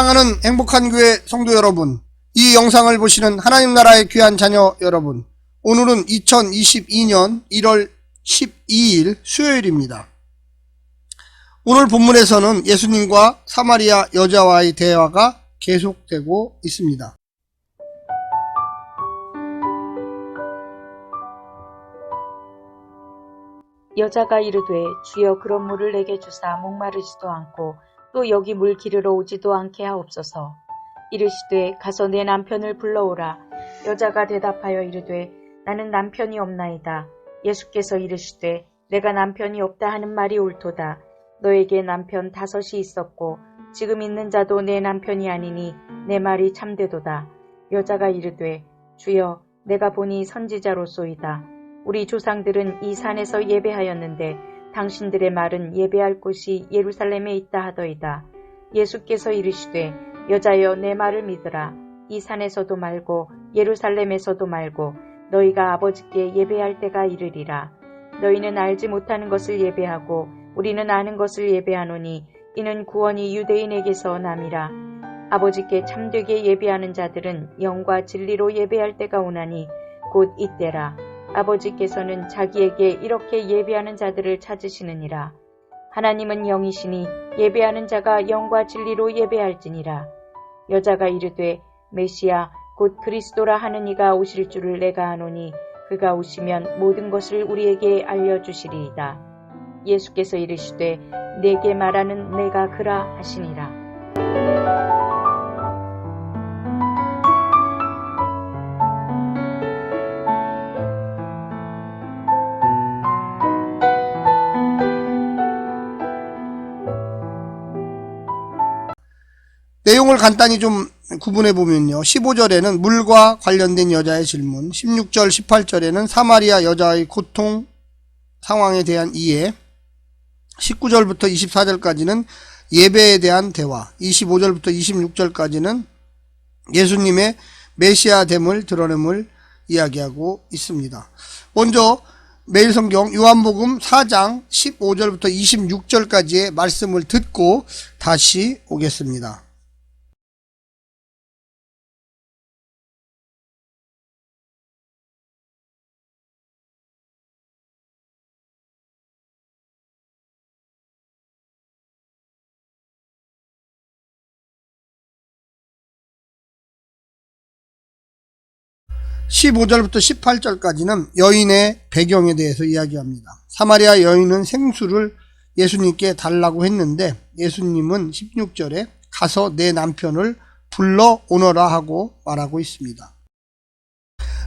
사랑하는 행복한 교회 성도 여러분, 이 영상을 보시는 하나님 나라의 귀한 자녀 여러분, 오늘은 2022년 1월 12일 수요일입니다. 오늘 본문에서는 예수님과 사마리아 여자와의 대화가 계속되고 있습니다. 여자가 이르되 주여 그런 물을 내게 주사 목마르지도 않고 또 여기 물 기르러 오지도 않게 하옵소서. 이르시되 가서 내 남편을 불러오라. 여자가 대답하여 이르되 나는 남편이 없나이다. 예수께서 이르시되 내가 남편이 없다 하는 말이 옳도다. 너에게 남편 5이 있었고 지금 있는 자도 내 남편이 아니니 내 말이 참되도다. 여자가 이르되 주여 내가 보니 선지자로소이다. 우리 조상들은 이 산에서 예배하였는데 당신들의 말은 예배할 곳이 예루살렘에 있다 하더이다. 예수께서 이르시되 여자여 내 말을 믿으라. 이 산에서도 말고 예루살렘에서도 말고 너희가 아버지께 예배할 때가 이르리라. 너희는 알지 못하는 것을 예배하고 우리는 아는 것을 예배하노니 이는 구원이 유대인에게서 남이라. 아버지께 참되게 예배하는 자들은 영과 진리로 예배할 때가 오나니 곧 이때라. 아버지께서는 자기에게 이렇게 예배하는 자들을 찾으시느니라. 하나님은 영이시니 예배하는 자가 영과 진리로 예배할지니라. 여자가 이르되 메시아 곧 그리스도라 하는 이가 오실 줄을 내가 아노니 그가 오시면 모든 것을 우리에게 알려주시리이다. 예수께서 이르시되 내게 말하는 내가 그라 하시니라. 내용을 간단히 좀 구분해 보면요. 15절에는 물과 관련된 여자의 질문, 16절, 18절에는 사마리아 여자의 고통 상황에 대한 이해, 19절부터 24절까지는 예배에 대한 대화, 25절부터 26절까지는 예수님의 메시아됨을 드러냄을 이야기하고 있습니다. 먼저 매일 성경 요한복음 4장 15절부터 26절까지의 말씀을 듣고 다시 오겠습니다. (15절부터) (18절까지는) 여인의 배경에 대해서 이야기합니다. 사마리아 여인은 생수를 예수님께 달라고 했는데 예수님은 (16절에) 가서 내 남편을 불러오너라 하고 말하고 있습니다.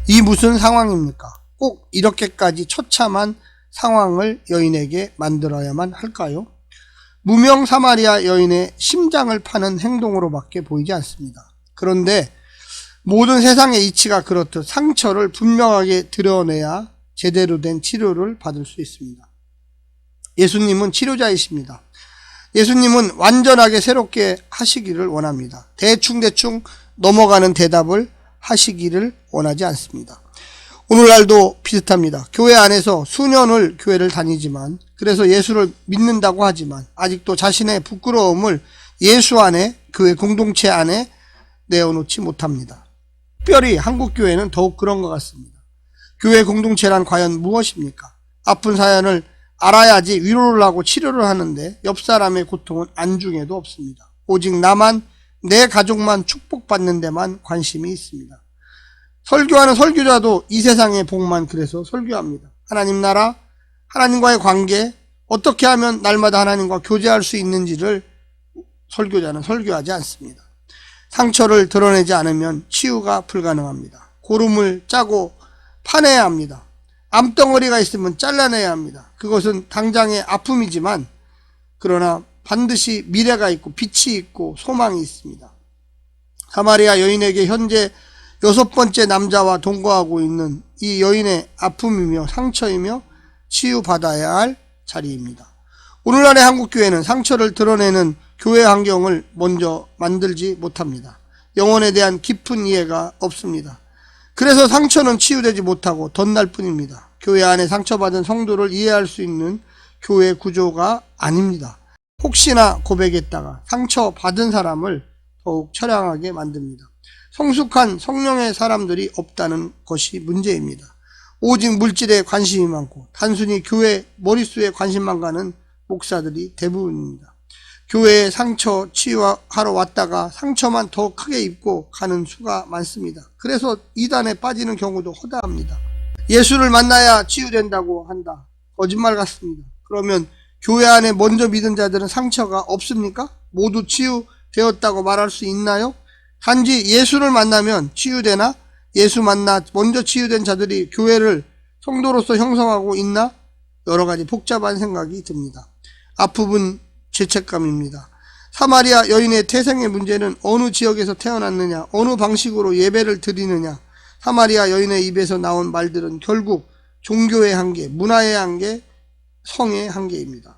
이 무슨 상황입니까? 꼭 이렇게까지 처참한 상황을 여인에게 만들어야만 할까요? 무명 사마리아 여인의 심장을 파는 행동으로밖에 보이지 않습니다. 그런데 모든 세상의 이치가 그렇듯 상처를 분명하게 드러내야 제대로 된 치료를 받을 수 있습니다. 예수님은 치료자이십니다. 예수님은 완전하게 새롭게 하시기를 원합니다. 대충 넘어가는 대답을 하시기를 원하지 않습니다. 오늘날도 비슷합니다. 교회 안에서 수년을 교회를 다니지만, 그래서 예수를 믿는다고 하지만 아직도 자신의 부끄러움을 예수 안에, 교회 공동체 안에 내어놓지 못합니다. 특별히 한국교회는 더욱 그런 것 같습니다. 교회 공동체란 과연 무엇입니까? 아픈 사연을 알아야지 위로를 하고 치료를 하는데 옆 사람의 고통은 안중에도 없습니다. 오직 나만, 내 가족만 축복받는 데만 관심이 있습니다. 설교하는 설교자도 이 세상의 복만 그래서 설교합니다. 하나님 나라, 하나님과의 관계, 어떻게 하면 날마다 하나님과 교제할 수 있는지를 설교자는 설교하지 않습니다. 상처를 드러내지 않으면 치유가 불가능합니다. 고름을 짜고 파내야 합니다. 암덩어리가 있으면 잘라내야 합니다. 그것은 당장의 아픔이지만 그러나 반드시 미래가 있고 빛이 있고 소망이 있습니다. 사마리아 여인에게 현재 6번째 남자와 동거하고 있는 이 여인의 아픔이며 상처이며 치유받아야 할 자리입니다. 오늘날의 한국교회는 상처를 드러내는 교회 환경을 먼저 만들지 못합니다. 영혼에 대한 깊은 이해가 없습니다. 그래서 상처는 치유되지 못하고 덧날 뿐입니다. 교회 안에 상처받은 성도를 이해할 수 있는 교회 구조가 아닙니다. 혹시나 고백했다가 상처받은 사람을 더욱 처량하게 만듭니다. 성숙한 성령의 사람들이 없다는 것이 문제입니다. 오직 물질에 관심이 많고 단순히 교회 머릿수에 관심만 가는 목사들이 대부분입니다. 교회에 상처 치유하러 왔다가 상처만 더 크게 입고 가는 수가 많습니다. 그래서 이단에 빠지는 경우도 허다합니다. 예수를 만나야 치유된다고 한다. 거짓말 같습니다. 그러면 교회 안에 먼저 믿은 자들은 상처가 없습니까? 모두 치유되었다고 말할 수 있나요? 단지 예수를 만나면 치유되나? 예수 만나 먼저 치유된 자들이 교회를 성도로서 형성하고 있나? 여러 가지 복잡한 생각이 듭니다. 앞부분 죄책감입니다. 사마리아 여인의 태생의 문제는 어느 지역에서 태어났느냐, 어느 방식으로 예배를 드리느냐, 사마리아 여인의 입에서 나온 말들은 결국 종교의 한계, 문화의 한계, 성의 한계입니다.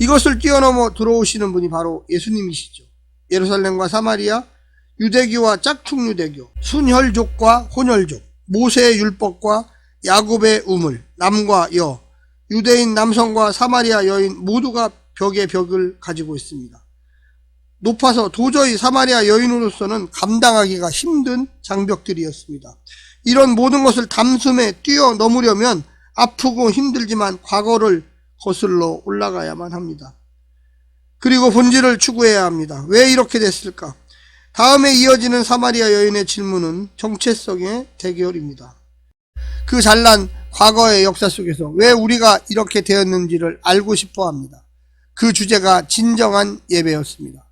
이것을 뛰어넘어 들어오시는 분이 바로 예수님이시죠. 예루살렘과 사마리아, 유대교와 짝퉁 유대교, 순혈족과 혼혈족, 모세의 율법과 야곱의 우물, 남과 여, 유대인 남성과 사마리아 여인 모두가 벽에 벽을 가지고 있습니다. 높아서 도저히 사마리아 여인으로서는 감당하기가 힘든 장벽들이었습니다. 이런 모든 것을 단숨에 뛰어넘으려면 아프고 힘들지만 과거를 거슬러 올라가야만 합니다. 그리고 본질을 추구해야 합니다. 왜 이렇게 됐을까? 다음에 이어지는 사마리아 여인의 질문은 정체성의 대결입니다. 그 잘난 과거의 역사 속에서 왜 우리가 이렇게 되었는지를 알고 싶어 합니다. 그 주제가 진정한 예배였습니다.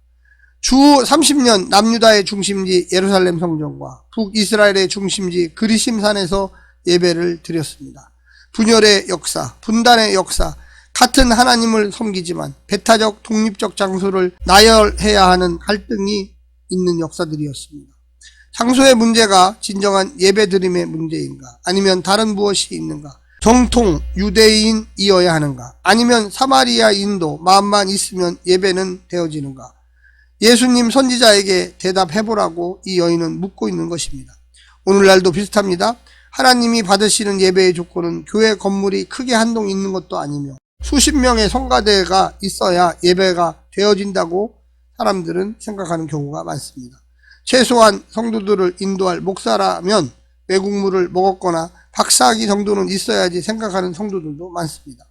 주 30년 남유다의 중심지 예루살렘 성전과 북이스라엘의 중심지 그리심산에서 예배를 드렸습니다. 분열의 역사, 분단의 역사, 같은 하나님을 섬기지만 배타적 독립적 장소를 나열해야 하는 갈등이 있는 역사들이었습니다. 장소의 문제가 진정한 예배드림의 문제인가? 아니면 다른 무엇이 있는가? 정통 유대인이어야 하는가? 아니면 사마리아인도 마음만 있으면 예배는 되어지는가? 예수님 선지자에게 대답해보라고 이 여인은 묻고 있는 것입니다. 오늘날도 비슷합니다. 하나님이 받으시는 예배의 조건은 교회 건물이 크게 한 동 있는 것도 아니며 수십 명의 성가대가 있어야 예배가 되어진다고 사람들은 생각하는 경우가 많습니다. 최소한 성도들을 인도할 목사라면 외국물을 먹었거나 박사학위 정도는 있어야지 생각하는 성도들도 많습니다.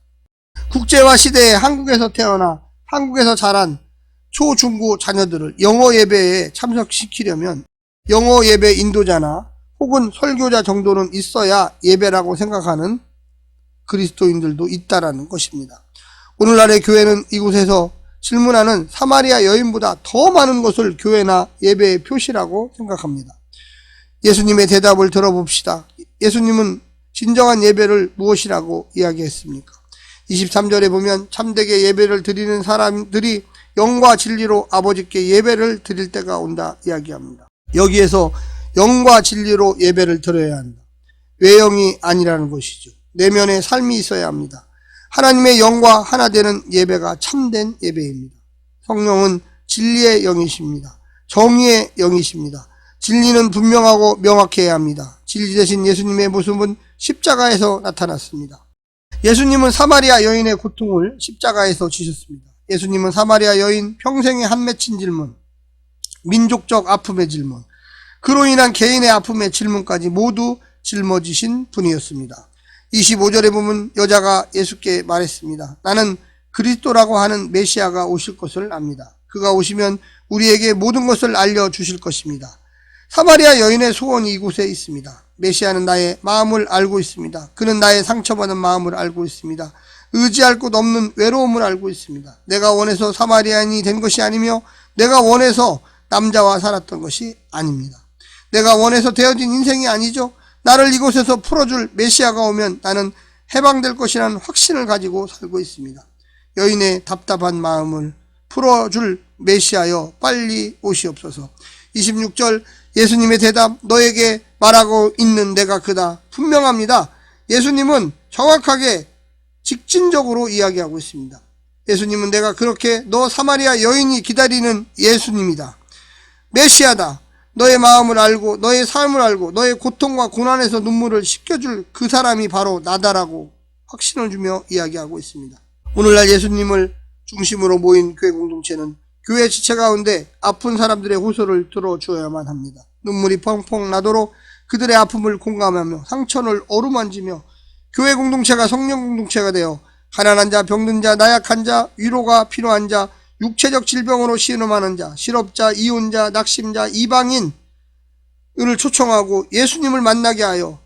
국제화 시대에 한국에서 태어나 한국에서 자란 초, 중고 자녀들을 영어 예배에 참석시키려면 영어 예배 인도자나 혹은 설교자 정도는 있어야 예배라고 생각하는 그리스도인들도 있다라는 것입니다. 오늘날의 교회는 이곳에서 질문하는 사마리아 여인보다 더 많은 것을 교회나 예배의 표시라고 생각합니다. 예수님의 대답을 들어봅시다. 예수님은 진정한 예배를 무엇이라고 이야기했습니까? 23절에 보면 참되게 예배를 드리는 사람들이 영과 진리로 아버지께 예배를 드릴 때가 온다 이야기합니다. 여기에서 영과 진리로 예배를 드려야 한다. 외형이 아니라는 것이죠. 내면의 삶이 있어야 합니다. 하나님의 영과 하나 되는 예배가 참된 예배입니다. 성령은 진리의 영이십니다. 정의의 영이십니다. 진리는 분명하고 명확해야 합니다. 진리 대신 예수님의 모습은 십자가에서 나타났습니다. 예수님은 사마리아 여인의 고통을 십자가에서 지셨습니다. 예수님은 사마리아 여인 평생의 한 맺힌 질문, 민족적 아픔의 질문, 그로 인한 개인의 아픔의 질문까지 모두 짊어지신 분이었습니다. 25절에 보면 여자가 예수께 말했습니다. 나는 그리스도라고 하는 메시아가 오실 것을 압니다. 그가 오시면 우리에게 모든 것을 알려주실 것입니다. 사마리아 여인의 소원이 이곳에 있습니다. 메시아는 나의 마음을 알고 있습니다. 그는 나의 상처받은 마음을 알고 있습니다. 의지할 곳 없는 외로움을 알고 있습니다. 내가 원해서 사마리아인이 된 것이 아니며 내가 원해서 남자와 살았던 것이 아닙니다. 내가 원해서 되어진 인생이 아니죠. 나를 이곳에서 풀어줄 메시아가 오면 나는 해방될 것이라는 확신을 가지고 살고 있습니다. 여인의 답답한 마음을 풀어줄 메시아여 빨리 오시옵소서. 26절 예수님의 대답, 너에게 말하고 있는 내가 그다. 분명합니다. 예수님은 정확하게 직진적으로 이야기하고 있습니다. 예수님은 내가 그렇게 너 사마리아 여인이 기다리는 예수님이다. 메시아다. 너의 마음을 알고 너의 삶을 알고 너의 고통과 고난에서 눈물을 씻겨줄 그 사람이 바로 나다라고 확신을 주며 이야기하고 있습니다. 오늘날 예수님을 중심으로 모인 교회 공동체는 교회 지체 가운데 아픈 사람들의 호소를 들어주어야만 합니다. 눈물이 펑펑 나도록 그들의 아픔을 공감하며 상처를 어루만지며 교회 공동체가 성령 공동체가 되어 가난한 자, 병든 자, 나약한 자, 위로가 필요한 자, 육체적 질병으로 신음하는 자, 실업자, 이혼자, 낙심자, 이방인을 초청하고 예수님을 만나게 하여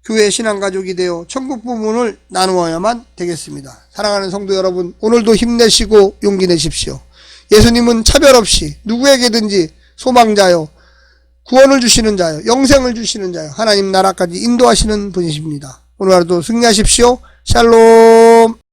교회 신앙가족이 되어 천국 부문을 나누어야만 되겠습니다. 사랑하는 성도 여러분, 오늘도 힘내시고 용기 내십시오. 예수님은 차별 없이 누구에게든지 소망자요, 구원을 주시는 자요, 영생을 주시는 자요, 하나님 나라까지 인도하시는 분이십니다. 오늘 하루도 승리하십시오. 샬롬.